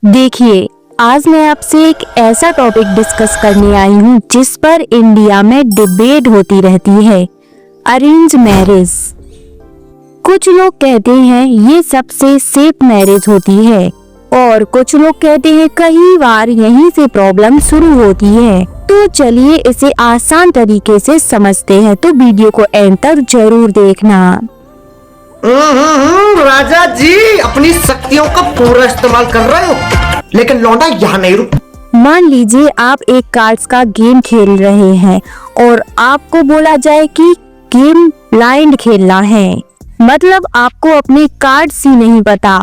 देखिए, आज मैं आपसे एक ऐसा टॉपिक डिस्कस करने आई हूँ जिस पर इंडिया में डिबेट होती रहती है, अरेंज मैरिज। कुछ लोग कहते हैं ये सबसे सेफ मैरिज होती है और कुछ लोग कहते हैं कई बार यहीं से प्रॉब्लम शुरू होती है। तो चलिए इसे आसान तरीके से समझते हैं, तो वीडियो को एंड तक जरूर देखना। राजा जी अपनी शक्तियों का पूरा इस्तेमाल कर रहे हो, लेकिन लौंडा यहाँ नहीं रुक। मान लीजिए आप एक कार्ड्स का गेम खेल रहे हैं और आपको बोला जाए कि गेम ब्लाइंड खेलना है, मतलब आपको अपने कार्ड्स ही नहीं पता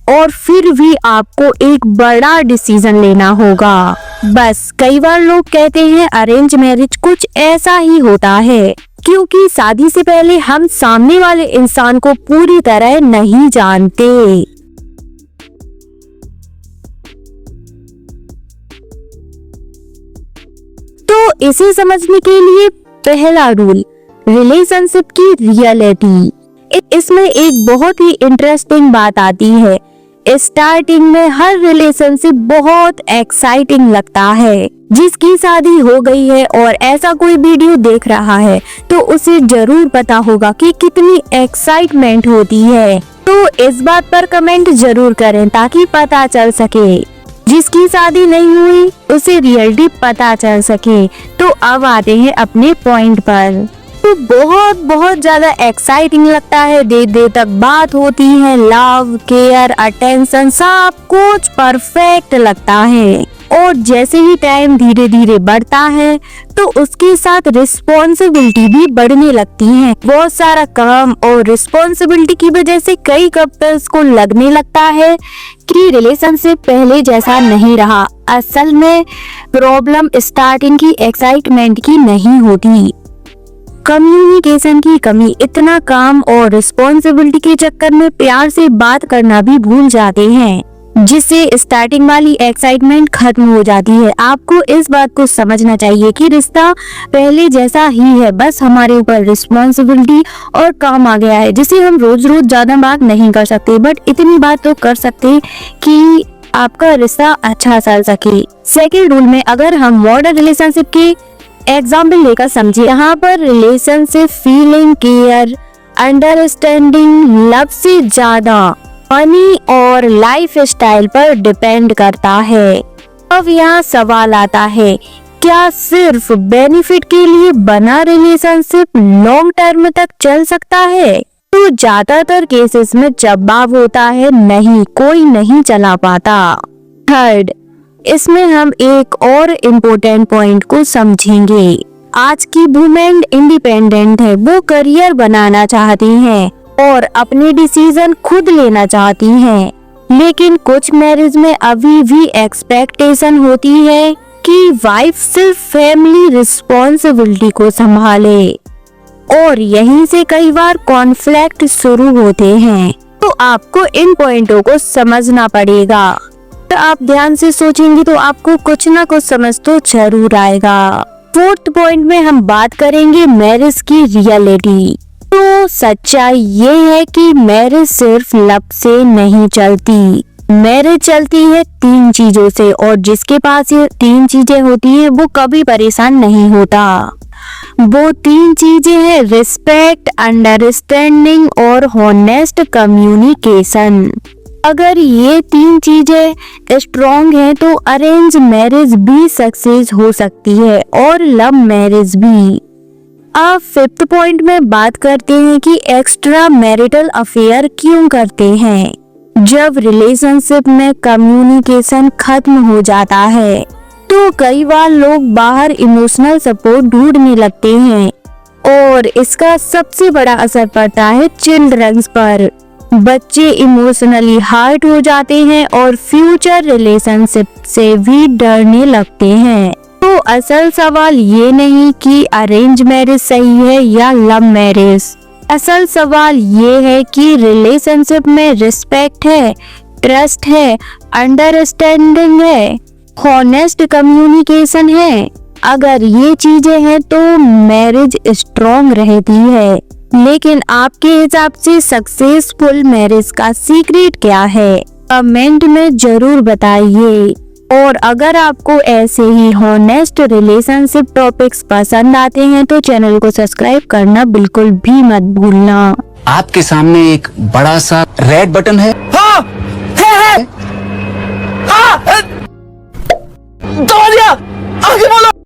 और फिर भी आपको एक बड़ा डिसीजन लेना होगा। बस कई बार लोग कहते हैं अरेंज मैरिज कुछ ऐसा ही होता है, क्योंकि शादी से पहले हम सामने वाले इंसान को पूरी तरह नहीं जानते। तो इसे समझने के लिए पहला रूल, रिलेशनशिप की रियलिटी। इसमें एक बहुत ही इंटरेस्टिंग बात आती है। स्टार्टिंग में हर रिलेशनशिप बहुत एक्साइटिंग लगता है। जिसकी शादी हो गई है और ऐसा कोई वीडियो देख रहा है तो उसे जरूर पता होगा कि कितनी एक्साइटमेंट होती है। तो इस बात पर कमेंट जरूर करें ताकि पता चल सके। जिसकी शादी नहीं हुई उसे रियलिटी पता चल सके। तो अब आते हैं अपने पॉइंट पर। तो बहुत ज्यादा एक्साइटिंग लगता है, देर तक बात होती है, लव, केयर, अटेंशन सब कुछ परफेक्ट लगता है। और जैसे ही टाइम धीरे धीरे बढ़ता है तो उसके साथ रिस्पॉन्सिबिलिटी भी बढ़ने लगती है। बहुत सारा काम और रिस्पॉन्सिबिलिटी की वजह से कई कपल्स को लगने लगता है कि रिलेशनशिप पहले जैसा नहीं रहा। असल में प्रॉब्लम स्टार्टिंग की एक्साइटमेंट की नहीं होती, कम्युनिकेशन की कमी। इतना काम और रिस्पॉन्सिबिलिटी के चक्कर में प्यार से बात करना भी भूल जाते हैं, जिससे स्टार्टिंग वाली एक्साइटमेंट खत्म हो जाती है। आपको इस बात को समझना चाहिए कि रिश्ता पहले जैसा ही है, बस हमारे ऊपर रिस्पॉन्सिबिलिटी और काम आ गया है, जिसे हम रोज रोज ज्यादा बात नहीं कर सकते, बट इतनी बात तो कर सकते कि आपका रिश्ता अच्छा चल सके। सेकेंड रूल में अगर हम मॉडर्न रिलेशनशिप के एग्जाम्पल लेकर समझे, यहाँ पर relationship feeling, care, understanding, love से ज्यादा मनी और लाइफ स्टाइल पर डिपेंड करता है। अब यहाँ सवाल आता है, क्या सिर्फ बेनिफिट के लिए बना रिलेशनशिप लॉन्ग टर्म तक चल सकता है? तो ज्यादातर केसेस में जवाब होता है नहीं, कोई नहीं चला पाता। थर्ड, इसमें हम एक और इम्पोर्टेंट पॉइंट को समझेंगे। आज की वुमेन इंडिपेंडेंट है, वो करियर बनाना चाहती हैं और अपने डिसीजन खुद लेना चाहती हैं, लेकिन कुछ मैरिज में अभी भी एक्सपेक्टेशन होती है कि वाइफ सिर्फ फैमिली रिस्पॉन्सिबिलिटी को संभाले और यहीं से कई बार कॉन्फ्लिक्ट शुरू होते हैं। तो आपको इन पॉइंटों को समझना पड़ेगा। तो आप ध्यान से सोचेंगे तो आपको कुछ ना कुछ समझ तो जरूर आएगा। फोर्थ पॉइंट में हम बात करेंगे मैरिज की रियलिटी। तो सच्चाई ये है कि मैरिज सिर्फ लव से नहीं चलती, मैरिज चलती है 3 चीजों से, और जिसके पास ये 3 चीजें होती है वो कभी परेशान नहीं होता। वो 3 चीजें हैं रिस्पेक्ट, अंडरस्टैंडिंग और हॉनेस्ट कम्युनिकेशन। अगर ये 3 चीजें स्ट्रॉन्ग हैं तो अरेंज मैरिज भी सक्सेस हो सकती है और लव मैरिज भी। अब फिफ्थ पॉइंट में बात करते हैं कि एक्स्ट्रा मैरिटल अफेयर क्यों करते हैं। जब रिलेशनशिप में कम्युनिकेशन खत्म हो जाता है तो कई बार लोग बाहर इमोशनल सपोर्ट ढूंढने लगते हैं और इसका सबसे बड़ा असर पड़ता है चिल्ड्रंस पर। बच्चे इमोशनली हर्ट हो जाते हैं और फ्यूचर रिलेशनशिप से भी डरने लगते हैं। तो असल सवाल ये नहीं कि अरेंज मैरिज सही है या लव मैरिज, असल सवाल ये है कि रिलेशनशिप में रिस्पेक्ट है, ट्रस्ट है, अंडरस्टैंडिंग है, हॉनेस्ट कम्युनिकेशन है। अगर ये चीजें हैं तो मैरिज स्ट्रॉन्ग रहती है। लेकिन आपके हिसाब से सक्सेसफुल मैरिज का सीक्रेट क्या है? कमेंट में जरूर बताइए। और अगर आपको ऐसे ही हॉनेस्ट रिलेशनशिप टॉपिक्स पसंद आते हैं तो चैनल को सब्सक्राइब करना बिल्कुल भी मत भूलना। आपके सामने एक बड़ा सा रेड बटन है, हाँ है